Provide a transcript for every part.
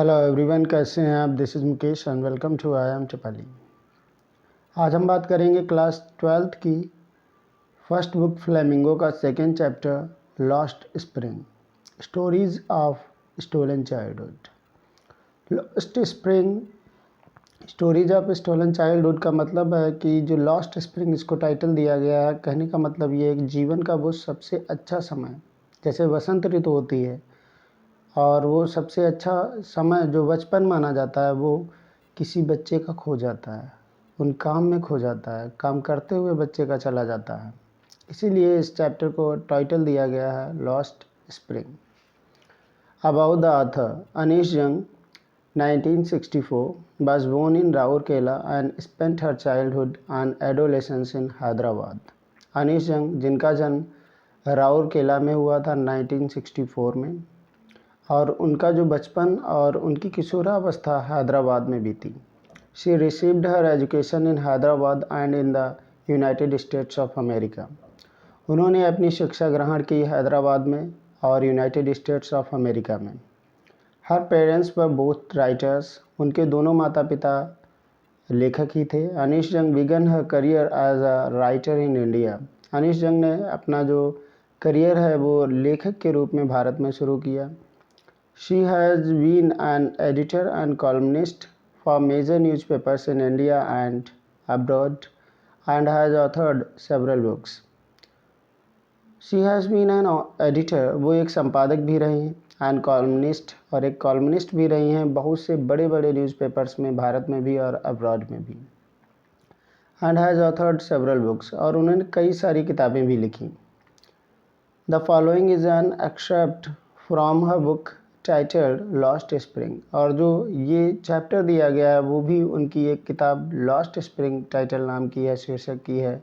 Hello everyone, कैसे हैं आप? This is Mukesh and welcome to I am Tipali. आज हम बात करेंगे क्लास 12th की फर्स्ट बुक फ्लेमिंगो का second chapter lost spring, stories of stolen childhood. Lost spring, stories of stolen childhood का मतलब है कि जो लॉस्ट स्प्रिंग इसको टाइटल दिया गया है, कहने का मतलब ये है कि जीवन का वो सबसे अच्छा समय, जैसे वसंत ऋतु होती है और वो सबसे अच्छा समय जो बचपन माना जाता है वो किसी बच्चे का खो जाता है, उन काम में खो जाता है, काम करते हुए बच्चे का चला जाता है। इसीलिए इस चैप्टर को टाइटल दिया गया है lost spring. About the author, Anish जंग 1964 was born in Rourkela and spent her childhood and adolescence in Hyderabad। Anish जंग, जिनका जन्म राउरकेला में हुआ था 1964 में, और उनका जो बचपन और उनकी किशोरावस्था हैदराबाद में बीती। She received her education in Hyderabad and in the United states of America. उन्होंने अपनी शिक्षा ग्रहण की हैदराबाद में और यूनाइटेड स्टेट्स ऑफ अमेरिका में। Her parents were both writers, उनके दोनों माता पिता लेखक ही थे। Anees Jung began her career as a writer in India. Anees Jung ने अपना जो करियर है वो लेखक के रूप में भारत में शुरू किया। She has been an editor and columnist for major newspapers in India and abroad and has authored several books. She has been an editor, वो एक संपादक भी रही हैं, and columnist, और एक कॉलमनिस्ट भी रही हैं बहुत से बड़े बड़े न्यूज़पेपर्स में, भारत में भी और अब्रॉड में भी। and has authored several books, और उन्होंने कई सारी किताबें भी लिखी। The following is an excerpt from her book titled lost spring, और जो ये चैप्टर दिया गया है वो भी उनकी एक किताब लॉस्ट स्प्रिंग टाइटल नाम की है, शीर्षक की है,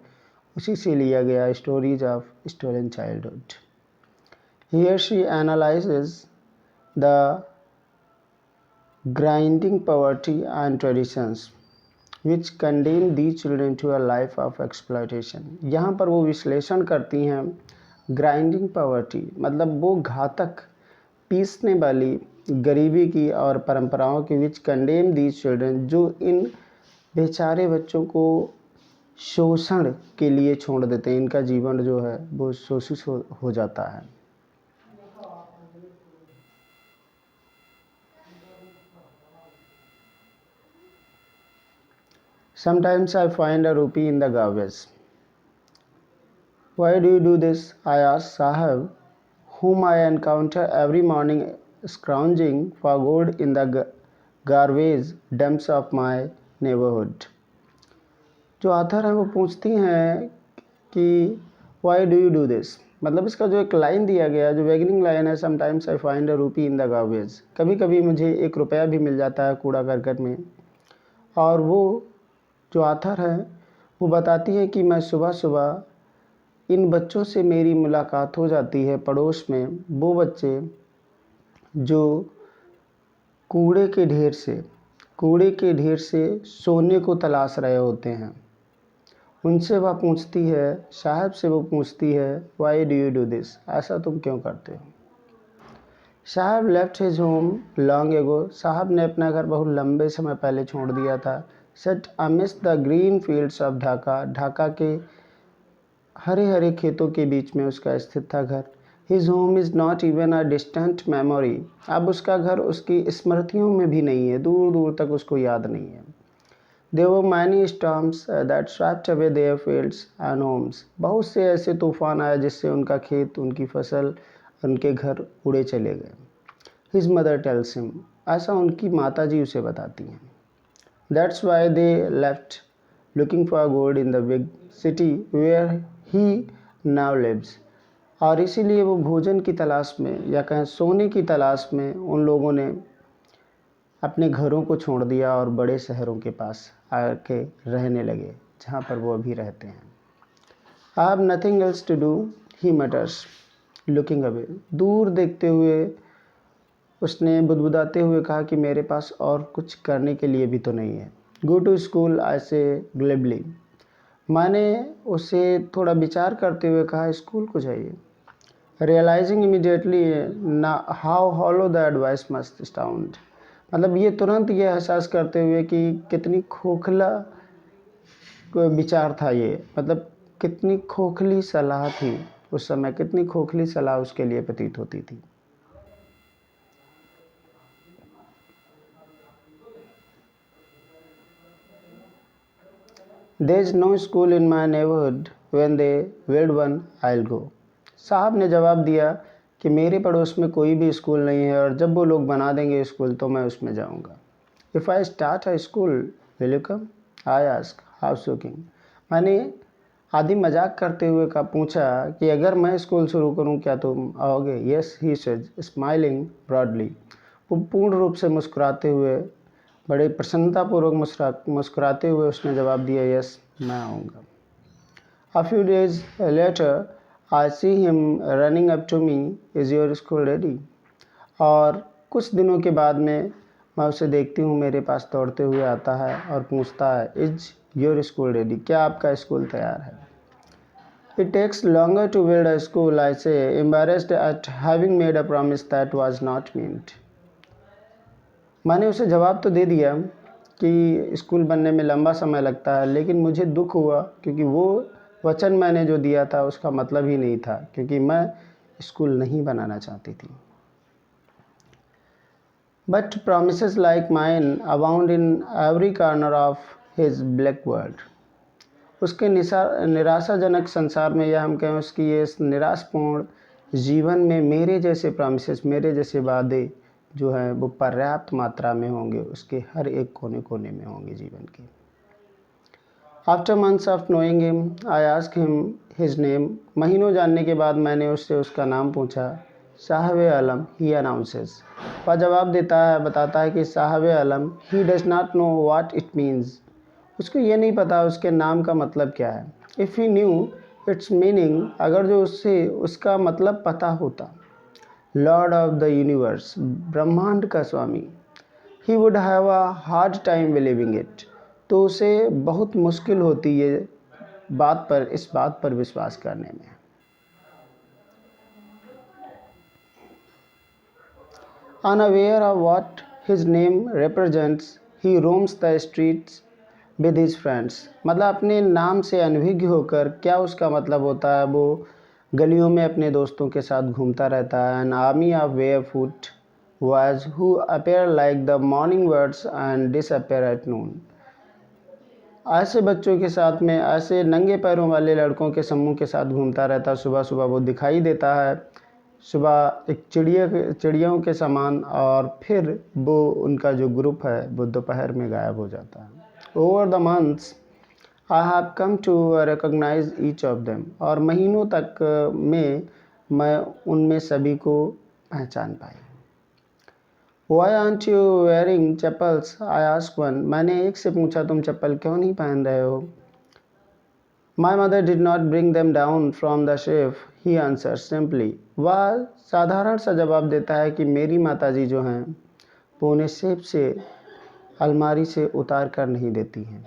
उसी से लिया गया, stories of stolen childhood. Here she analyses the grinding poverty and traditions which condemn these children to a life of exploitation. यहाँ पर वो विश्लेषण करती हैं ग्राइंडिंग पॉवर्टी, मतलब वो घातक पीसने वाली गरीबी की और परंपराओं के बीच कंडेम दीज चिल्ड्रन, जो इन बेचारे बच्चों को शोषण के लिए छोड़ देते हैं, इनका जीवन जो है वो शोषित हो जाता है। Sometimes I find a rupee in the garbage. Why do you do this? I asked Sahib, whom I encounter every morning scrounging for gold in the garbage dumps of my neighborhood। जो author है वो पूछती हैं कि why do you do this, मतलब इसका जो एक लाइन दिया गया, जो बेगिनिंग लाइन है, समटाइम्स आई फाइंड अ रूपी इन द गार्बेज, कभी कभी मुझे 1 रुपया भी मिल जाता है कूड़ा करकट में। और वो जो आथर है वो बताती है कि मैं सुबह सुबह इन बच्चों से मेरी मुलाकात हो जाती है, पड़ोस में वो बच्चे जो कूड़े के ढेर से सोने को तलाश रहे होते हैं। उनसे वह पूछती है, साहब से वो पूछती है, why do you do this, ऐसा तुम क्यों करते हो। साहब left his home long ago, साहब ने अपना घर बहुत लंबे समय पहले छोड़ दिया था। Set amidst the green fields of Dhaka, Dhaka के हरे हरे खेतों के बीच में उसका स्थित था घर। His home is not even a distant memory, अब उसका घर उसकी स्मृतियों में भी नहीं है, दूर दूर तक उसको याद नहीं है। There were many storms that swept away their fields and homes। बहुत से ऐसे तूफान आए जिससे उनका खेत, उनकी फसल, उनके घर उड़े चले गए। His mother tells him, ऐसा उनकी माता जी उसे बताती हैं। That's why they left looking for gold in the big city where he now lives। और इसीलिए वो भोजन की तलाश में, या कहें सोने की तलाश में, उन लोगों ने अपने घरों को छोड़ दिया और बड़े शहरों के पास आके रहने लगे, जहाँ पर वो अभी रहते हैं। I have nothing else to do, he mutters, looking away। दूर देखते हुए उसने बुदबुदाते हुए कहा कि मेरे पास और कुछ करने के लिए भी तो नहीं है। Go to school, I say glibly। मैंने उसे थोड़ा विचार करते हुए कहा, स्कूल को जाइए। Realizing immediately how hollow the advice must sound, मतलब ये तुरंत ये एहसास करते हुए कि कितनी खोखला कोई विचार था ये, मतलब कितनी खोखली सलाह थी उस समय, कितनी खोखली सलाह उसके लिए प्रतीत होती थी। There is no school in my neighbourhood when they build one I go. साहब ने जवाब दिया कि मेरे पड़ोस में कोई भी स्कूल नहीं है और जब वो लोग बना देंगे स्कूल तो मैं उसमें जाऊंगा। If I start a school will you come, I ask how shocking. मैंने आदि मजाक करते हुए का पूछा कि अगर मैं स्कूल शुरू करूं क्या तुम आओगे? Yes he said smiling broadly. वो पूर्ण रूप से मुस्कुराते हुए, बड़े प्रसन्नतापूर्वक मुस्कुराते हुए उसने जवाब दिया, यस मैं आऊँगा। A few days later, I see him running up to me, is your school ready? और कुछ दिनों के बाद में मैं उसे देखती हूँ मेरे पास दौड़ते हुए आता है और पूछता है, इज योर स्कूल रेडी? क्या आपका स्कूल तैयार है? It takes longer to build a school, I say, embarrassed at having made a promise that was not meant. मैंने उसे जवाब तो दे दिया कि स्कूल बनने में लंबा समय लगता है, लेकिन मुझे दुख हुआ क्योंकि वो वचन मैंने जो दिया था उसका मतलब ही नहीं था, क्योंकि मैं स्कूल नहीं बनाना चाहती थी। But promises like mine abound in every corner of his black world. उसके निराशाजनक संसार में, या हम कहें उसकी ये निराशपूर्ण जीवन में, मेरे जैसे प्रॉमिसेस, मेरे जैसे वादे जो हैं वो पर्याप्त मात्रा में होंगे, उसके हर एक कोने कोने में होंगे जीवन के। After months of knowing him I ask him his name. महीनों जानने के बाद मैंने उससे उसका नाम पूछा। साहब आलम, ही अनाउंसेस। वह जवाब देता है, बताता है कि Saheb Alam, he does not know what it means. उसको ये नहीं पता उसके नाम का मतलब क्या है। If he new it's meaning, अगर जो उससे उसका मतलब पता होता, लॉर्ड ऑफ द यूनिवर्स, ब्रह्मांड का स्वामी, he would have a hard time believing it, तो उसे बहुत मुश्किल होती है इस बात पर विश्वास करने में। Unaware of what his name represents, he roams the streets with his friends. मतलब अपने नाम से अनभिज्ञ होकर क्या उसका मतलब होता है, वो गलियों में अपने दोस्तों के साथ घूमता रहता है। An army of barefoot boys who appear like the morning birds and disappear at noon. ऐसे बच्चों के साथ में, ऐसे नंगे पैरों वाले लड़कों के समूह के साथ घूमता रहता। सुबह सुबह वो दिखाई देता है, सुबह एक चिड़ियों के समान, और फिर वो उनका जो ग्रुप है वो दोपहर में गायब हो जाता है। Over the months I have come to recognise each of them. और महीनों तक में मैं उनमें सभी को पहचान पाई। Why aren't you wearing chappals? I ask one. मैंने एक से पूछा, तुम चप्पल क्यों नहीं पहन रहे हो? My mother did not bring them down from the chef, he answer simply. वह साधारण सा जवाब देता है कि मेरी माताजी जो हैं वो उन्हें शेफ से, अलमारी से उतार कर नहीं देती हैं।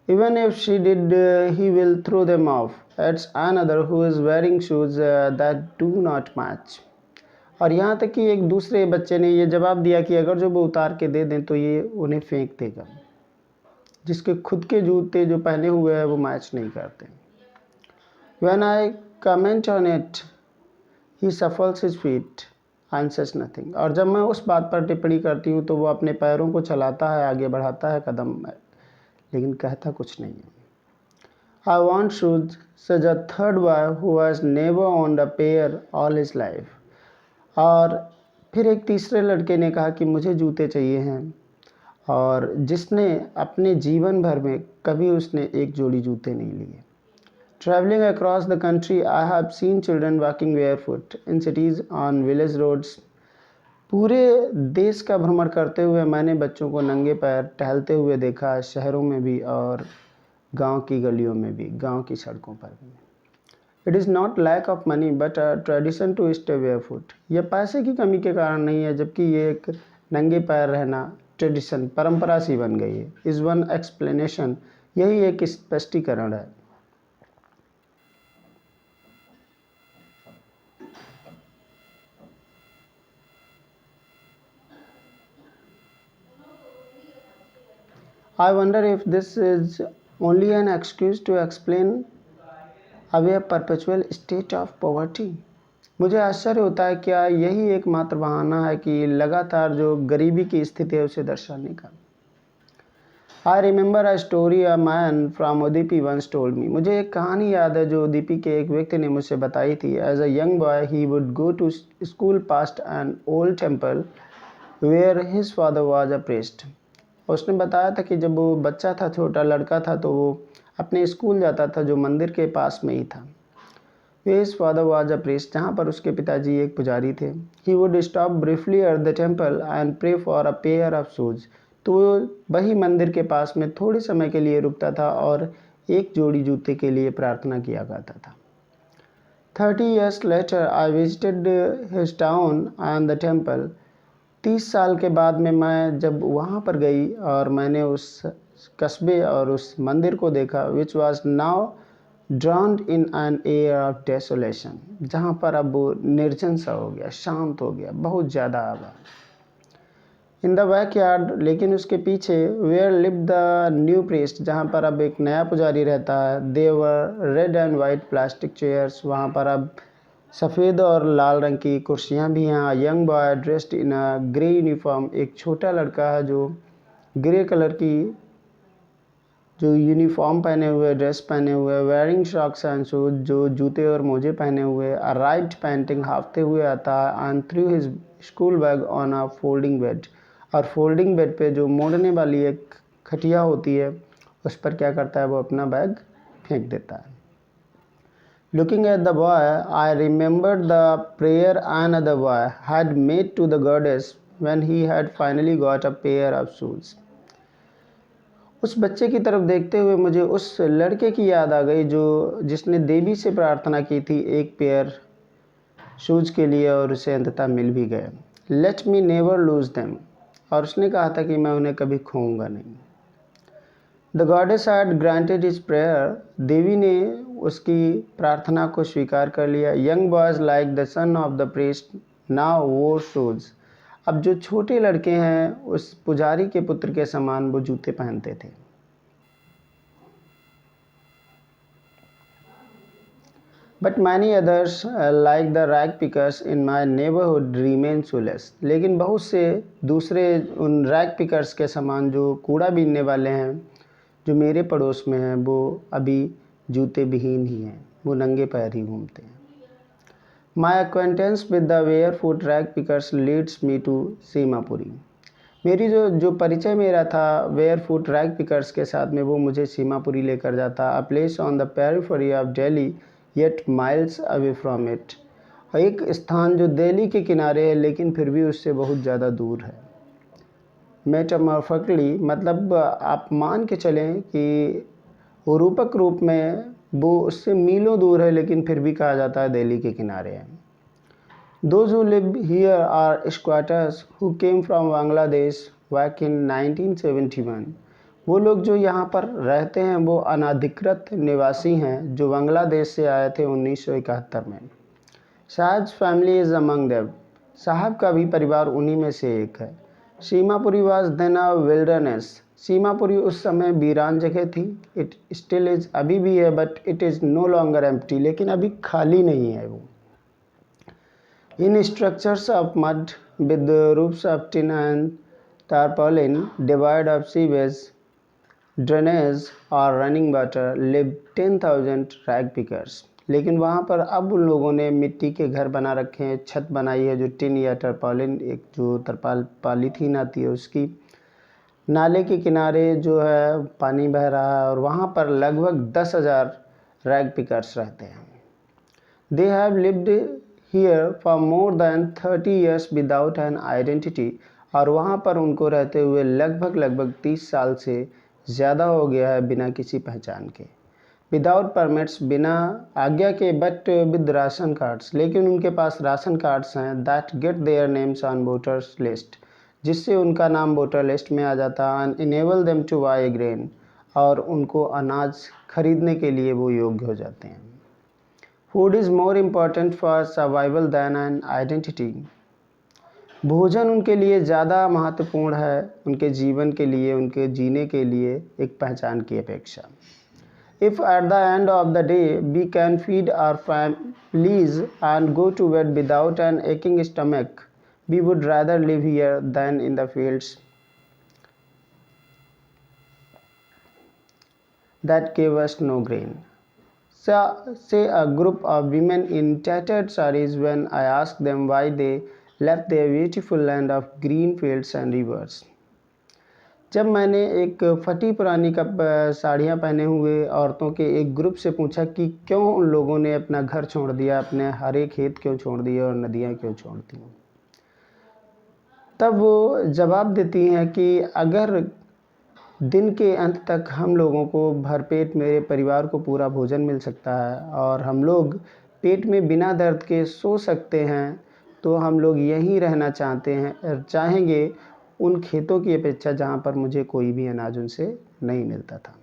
Even if she did he will throw them off at another who is wearing shoes that do not match. और यहाँ तक कि एक दूसरे बच्चे ने ये जवाब दिया कि अगर जो वो उतार के दे दें तो ये उन्हें फेंक देगा, जिसके खुद के जूते जो पहने हुए हैं वो मैच नहीं करते। When I comment on it, he shuffles his feet and says nothing. और जब मैं उस बात पर टिप्पणी करती हूँ तो वो अपने पैरों को चलाता है, आगे बढ़ाता है कदम, लेकिन कहता कुछ नहीं है। I want shoes, says a third boy who has never owned a pair all his life. और फिर एक तीसरे लड़के ने कहा कि मुझे जूते चाहिए हैं, और जिसने अपने जीवन भर में कभी उसने एक जोड़ी जूते नहीं लिए। Traveling across the country, I have seen children walking barefoot in cities on village roads. पूरे देश का भ्रमण करते हुए मैंने बच्चों को नंगे पैर टहलते हुए देखा है, शहरों में भी और गांव की गलियों में भी, गांव की सड़कों पर भी। It is not lack of money but a tradition to stay barefoot. यह पैसे की कमी के कारण नहीं है, जबकि ये एक नंगे पैर रहना ट्रेडिशन, परंपरा सी बन गई है। इज़ वन एक्सप्लेनेशन, यही एक स्पष्टीकरण है। I wonder if this is only an excuse to explain away a perpetual state of poverty. मुझे आश्चर्य होता है क्या यही एकमात्र बहाना है कि लगातार जो गरीबी की स्थिति है उसे दर्शाने का। I remember a story a man from Udipi once told me. मुझे एक कहानी याद है जो उदीपी के एक व्यक्ति ने मुझसे बताई थी। As a young boy he would go to school past an old temple where his father was a priest. उसने बताया था कि जब वो बच्चा था, छोटा लड़का था, तो वो अपने स्कूल जाता था जो मंदिर के पास में ही था। His father was a priest, जहाँ पर उसके पिताजी एक पुजारी थे। He would stop briefly at the temple and pray for a pair of shoes. तो वो वही मंदिर के पास में थोड़े समय के लिए रुकता था और एक जोड़ी जूते के लिए प्रार्थना किया करता था। 30 years later I visited his town and the temple. 30 साल के बाद में मैं जब वहाँ पर गई और मैंने उस कस्बे और उस मंदिर को देखा, which was now ड्राउन्ड in an air of desolation, जहाँ पर अब वो निर्जन सा हो गया, शांत हो गया, बहुत ज़्यादा आगा। इन द बैक यार्ड, लेकिन उसके पीछे, where live the new priest, जहाँ पर अब एक नया पुजारी रहता है। There were red and white plastic chairs, वहाँ पर अब सफ़ेद और लाल रंग की कुर्सियाँ भी हैं। Young boy dressed in a grey uniform, एक छोटा लड़का है जो ग्रे कलर की जो यूनिफॉर्म पहने हुए, ड्रेस पहने हुए, वेयरिंग सॉक्स एंड शूज, जो जूते और मोजे पहने हुए, अराइव्ड पैंटिंग, हाफते हुए आता है, and through his school bag on a folding bed, और फोल्डिंग बेड पे जो मोड़ने वाली एक खटिया होती है उस पर क्या करता है, वो अपना बैग फेंक देता है। Looking at the boy, I remembered the prayer another boy had made to the goddess when he had finally got a pair of shoes. उस बच्चे की तरफ देखते हुए मुझे उस लड़के की याद आ गई जो जिसने देवी से प्रार्थना की थी एक पेयर शूज़ के लिए, और उसे अंततः मिल भी गए। Let me never lose them, और उसने कहा था कि मैं उन्हें कभी खोऊंगा नहीं। The goddess had granted his prayer, देवी ने उसकी प्रार्थना को स्वीकार कर लिया। Young boys like the son of the priest now wore shoes, अब जो छोटे लड़के हैं उस पुजारी के पुत्र के समान वो जूते पहनते थे। But many others like the rag pickers in my neighbourhood remain shoelace, लेकिन बहुत से दूसरे उन रैग पिकर्स के समान जो कूड़ा बीनने वाले हैं जो मेरे पड़ोस में हैं, वो अभी जूते विहीन ही हैं, वो नंगे पैर ही घूमते हैं। माई acquaintance with the barefoot rag pickers leads me to Seemapuri, मेरी जो परिचय मेरा था barefoot rag pickers के साथ में, वो मुझे सीमापुरी लेकर जाता। A place on the periphery of Delhi yet miles away from it, एक स्थान जो दिल्ली के किनारे है लेकिन फिर भी उससे बहुत ज़्यादा दूर है। मेटामॉर्फिकली, मतलब आप मान के चलें कि रूपक रूप में वो उससे मीलों दूर है, लेकिन फिर भी कहा जाता है दिल्ली के किनारे है। Those who live here are squatters who came from Bangladesh back in 1971. वो लोग जो यहाँ पर रहते हैं वो अनाधिकृत निवासी हैं जो बांग्लादेश से आए थे 1971 में। शाहज family is among them, Saheb का भी परिवार उन्हीं में से एक है। Seemapuri was then a wilderness, Seemapuri उस समय वीरान जगह थी। इट स्टिल इज़, अभी भी है, but it is no longer empty, लेकिन अभी खाली नहीं है वो। In structures of mud with roofs of tin and tarpaulin, devoid of sewage, drainage or running water, live 10,000 rag pickers. लेकिन वहाँ पर अब उन लोगों ने मिट्टी के घर बना रखे हैं, छत बनाई है जो टिन या टरपालिन, एक जो तरपाल पॉलीथीन आती है उसकी, नाले के किनारे जो है पानी बह रहा है, और वहाँ पर लगभग 10,000 रैग पिकर्स रहते हैं। They have lived here for more than 30 years without an identity, और वहाँ पर उनको रहते हुए लगभग 30 साल से ज़्यादा हो गया है बिना किसी पहचान के। विदाउट परमिट्स, बिना आज्ञा के, बट विद राशन कार्ड्स, लेकिन उनके पास राशन कार्ड्स हैं। That get their names on voters list, जिससे उनका नाम वोटर लिस्ट में आ जाता है। And enable them to buy grain, और उनको अनाज खरीदने के लिए वो योग्य हो जाते हैं। Food is more important for survival than an identity. भोजन उनके लिए ज़्यादा महत्वपूर्ण है, उनके जीवन के लिए, उनके जीने के लिए एक पहचान की अपेक्षा। If at the end of the day we can feed our families and go to bed without an aching stomach, we would rather live here than in the fields that gave us no grain. Say a group of women in tattered sarees when I asked them why they left their beautiful land of green fields and rivers. जब मैंने एक फटी पुरानी साड़ियाँ पहने हुए औरतों के एक ग्रुप से पूछा कि क्यों उन लोगों ने अपना घर छोड़ दिया, अपने हरे खेत क्यों छोड़ दिए और नदियाँ क्यों छोड़ दी, तब वो जवाब देती हैं कि अगर दिन के अंत तक हम लोगों को भरपेट मेरे परिवार को पूरा भोजन मिल सकता है और हम लोग पेट में बिना दर्द के सो सकते हैं, तो हम लोग यहीं रहना चाहेंगे उन खेतों की अपेक्षा जहाँ पर मुझे कोई भी अनाज उनसे नहीं मिलता था।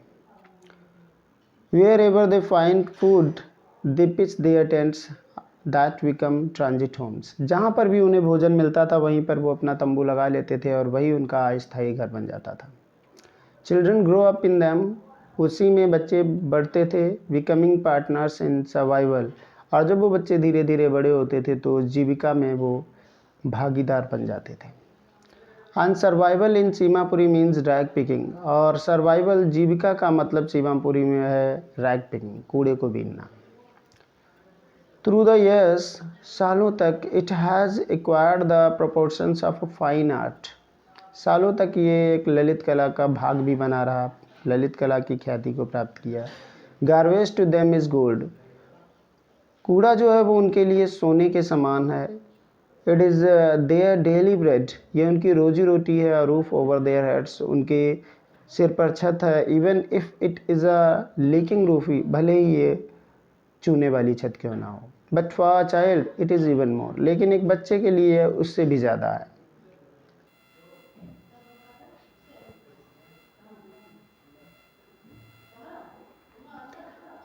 Wherever they find food, they pitch their tents that become transit homes. जहाँ पर भी उन्हें भोजन मिलता था वहीं पर वो अपना तंबू लगा लेते थे और वही उनका अस्थायी घर बन जाता था। Children grow up in them, उसी में बच्चे बढ़ते थे, becoming partners in survival. और जब वो बच्चे धीरे धीरे बड़े होते थे तो जीविका में वो भागीदार बन जाते थे। And survival in Seemapuri means rag picking, और सर्वाइवल जीविका का मतलब सीमापुरी में है रैग पिकिंग, कूड़े को बीनना। थ्रू द ईयर्स, सालों तक, it has acquired the proportions of fine art, सालों तक ये एक ललित कला का भाग भी बना रहा, ललित कला की ख्याति को प्राप्त किया। Garbage to them is gold, कूड़ा जो है वो उनके लिए सोने के समान है। It is their daily bread, ये उनकी रोजी रोटी है। रूफ ओवर देयर हेड्स, उनके सिर पर छत है। Even if it is a leaking roof, भले ही ये चूने वाली छत क्यों ना हो। But for a child it is even more, लेकिन एक बच्चे के लिए उससे भी ज़्यादा है।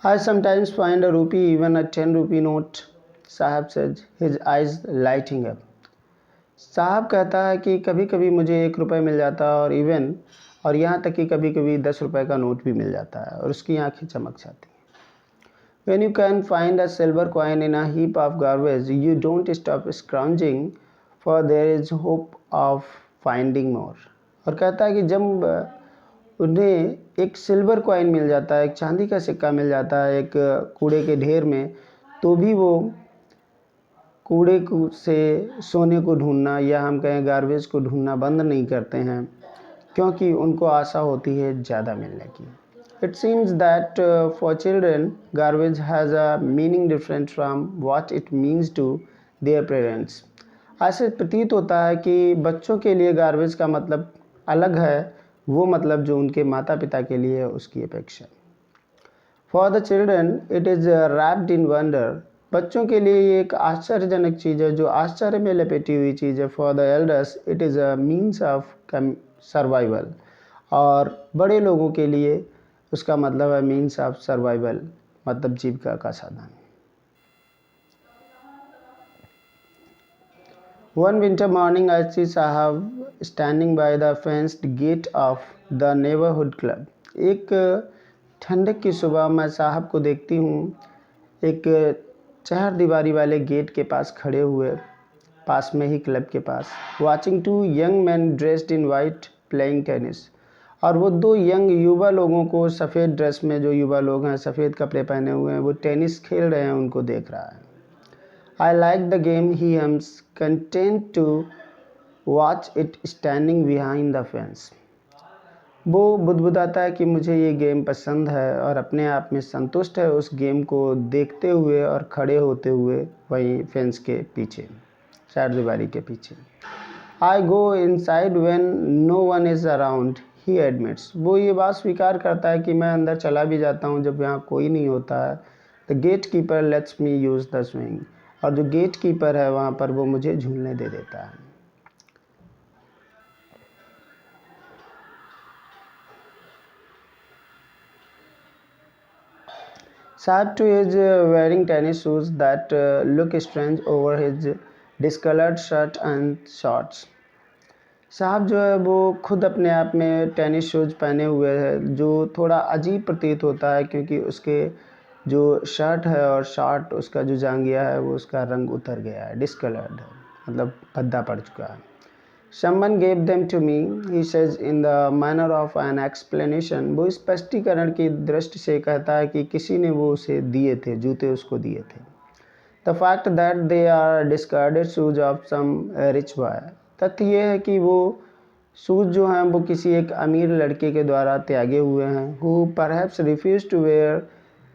I sometimes find a rupee, even a 10 rupee note, साहब says, his eyes lighting up. साहब कहता है कि कभी कभी मुझे 1 रुपये मिल जाता है और यहाँ तक कि कभी कभी 10 रुपये का नोट भी मिल जाता है और उसकी आंखें चमक जाती हैं। When you can find a silver coin in a heap of garbage, you don't stop scrounging, for there is hope of finding more. और कहता है कि जब उन्हें एक सिल्वर कॉइन मिल जाता है, एक चांदी का सिक्का मिल जाता है एक कूड़े के ढेर में, तो भी वो कूड़े से सोने को ढूंढना, या हम कहें गार्बेज को ढूंढना बंद नहीं करते हैं, क्योंकि उनको आशा होती है ज़्यादा मिलने की। It seems that for children garbage has a meaning different from what it means to their parents. ऐसे प्रतीत होता है कि बच्चों के लिए गार्बेज का मतलब अलग है, वो मतलब जो उनके माता पिता के लिए है उसकी अपेक्षा। For the children it is wrapped in wonder, बच्चों के लिए ये एक आश्चर्यजनक चीज़ है, जो आश्चर्य में लपेटी हुई चीज़ है। For the elders it is a means of survival, और बड़े लोगों के लिए उसका मतलब है मीन्स ऑफ सर्वाइवल, मतलब जीविका का साधन। One winter morning, I see Sahab standing by the fenced gate of the neighborhood club. एक ठंडक की सुबह मैं साहब को देखती हूँ एक चहर दीवारी वाले गेट के पास खड़े हुए, पास में ही क्लब के पास। Watching 2 young man dressed in white playing tennis, और वो 2 यंग युवा लोगों को सफ़ेद ड्रेस में, जो युवा लोग हैं सफ़ेद कपड़े पहने हुए हैं, वो टेनिस खेल रहे हैं, उनको देख रहा है। I like the game, he hums, content to watch it standing behind the fence. वो बुदबुदाता है कि मुझे ये गेम पसंद है और अपने आप में संतुष्ट है उस गेम को देखते हुए और खड़े होते हुए वहीं फेंस के पीछे, चार दीवारी के पीछे। I go inside when no one is around, he admits. वो ये बात स्वीकार करता है कि मैं अंदर चला भी जाता हूँ जब यहाँ कोई नहीं होता है। The gatekeeper lets me use the swing. और जो गेट कीपर है वहाँ पर वो मुझे झूलने दे देता है। Saab too is wearing tennis shoes that look strange over his discoloured shirt and shorts. साहब जो है वो खुद अपने आप में टेनिस शूज़ पहने हुए है, जो थोड़ा अजीब प्रतीत होता है क्योंकि उसके जो शर्ट है और शॉर्ट उसका जो जांघिया है वो उसका रंग उतर गया है, डिस्कलर्ड है, मतलब भद्दा पड़ चुका है। Someone gave them to me, he says in the manner of an explanation। वो स्पष्टीकरण की दृष्टि से कहता है कि किसी ने वो उसे दिए थे, जूते उसको दिए थे। The fact that they are discarded shoes of some rich boy। तथ्य ये है कि वो शूज़ जो हैं वो किसी एक अमीर लड़के के द्वारा त्यागे हुए हैं, who perhaps refused to wear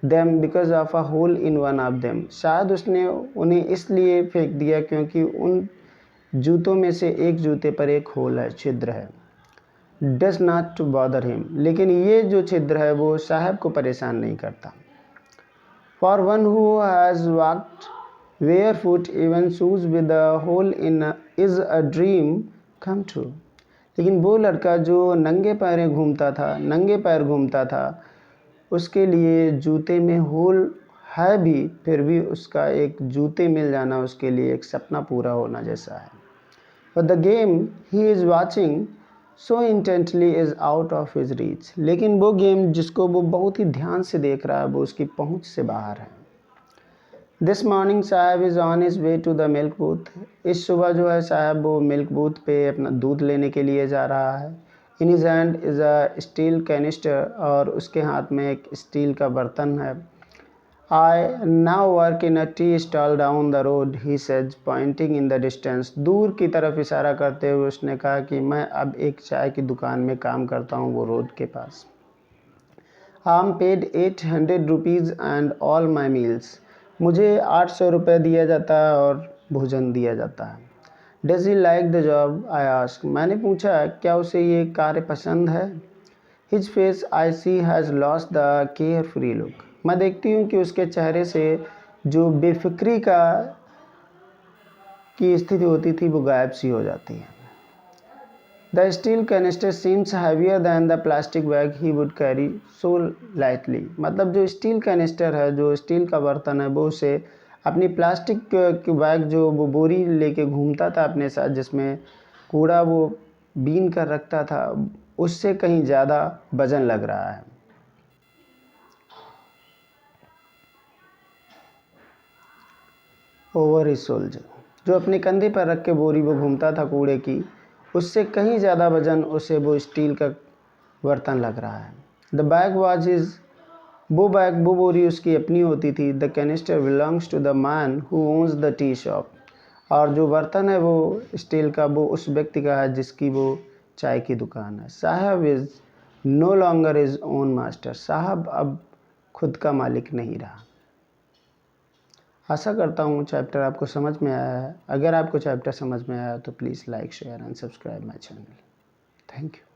them because of a hole in one of them। शायद उसने उन्हें इसलिए फेंक दिया क्योंकि उन जूतों में से एक जूते पर एक होल है, छिद्र है। Does not to bother him. लेकिन ये जो छिद्र है वो साहब को परेशान नहीं करता। For one who has walked barefoot even shoes with a hole in is a dream come true. लेकिन वो लड़का जो नंगे पैर घूमता था उसके लिए जूते में होल है भी, फिर भी उसका एक जूते मिल जाना उसके लिए एक सपना पूरा होना जैसा है। But the game he is watching so intently is out of his reach। लेकिन वो गेम जिसको वो बहुत ही ध्यान से देख रहा है वो उसकी पहुंच से बाहर है। This morning साहब is on his way to the milk booth। इस सुबह जो है साहब वो मिल्क बूथ पे अपना दूध लेने के लिए जा रहा है। In his hand is a steel canister। और उसके हाथ में एक स्टील का बर्तन है। I now work in a tea stall down the road, he said, pointing in the distance। दूर की तरफ इशारा करते हुए उसने कहा कि मैं अब एक चाय की दुकान में काम करता हूँ, वो रोड के पास। I am paid 800 rupees and all my meals। मुझे 800 रुपये दिया जाता है और भोजन दिया जाता है। Does he like the job? I asked। मैंने पूछा क्या उसे ये कार्य पसंद है। His face I see has lost the carefree look। मैं देखती हूँ कि उसके चेहरे से जो बेफिक्री की स्थिति होती थी वो गायब सी हो जाती है। The steel canister seems heavier than the plastic bag he would carry so lightly। मतलब जो स्टील कैनिस्टर है, जो स्टील का बर्तन है, वो उसे अपनी प्लास्टिक की बैग जो वो बोरी लेके घूमता था अपने साथ, जिसमें कूड़ा वो बीन कर रखता था, उससे कहीं ज़्यादा वजन लग रहा है। ओवर ही सोल्जर। जो अपने कंधे पर रख के बोरी वो घूमता था कूड़े की, उससे कहीं ज़्यादा वजन उसे वो स्टील का बर्तन लग रहा है। The bag was his. वो बोरी उसकी अपनी होती थी। The canister belongs to the man who owns the tea shop. और जो बर्तन है वो स्टील का वो उस व्यक्ति का है जिसकी वो चाय की दुकान है। Saheb is no longer his own master. Saheb अब खुद का मालिक नहीं रहा। आशा करता हूँ चैप्टर आपको समझ में आया है। अगर आपको चैप्टर समझ में आया तो please like share and subscribe my channel. Thank you.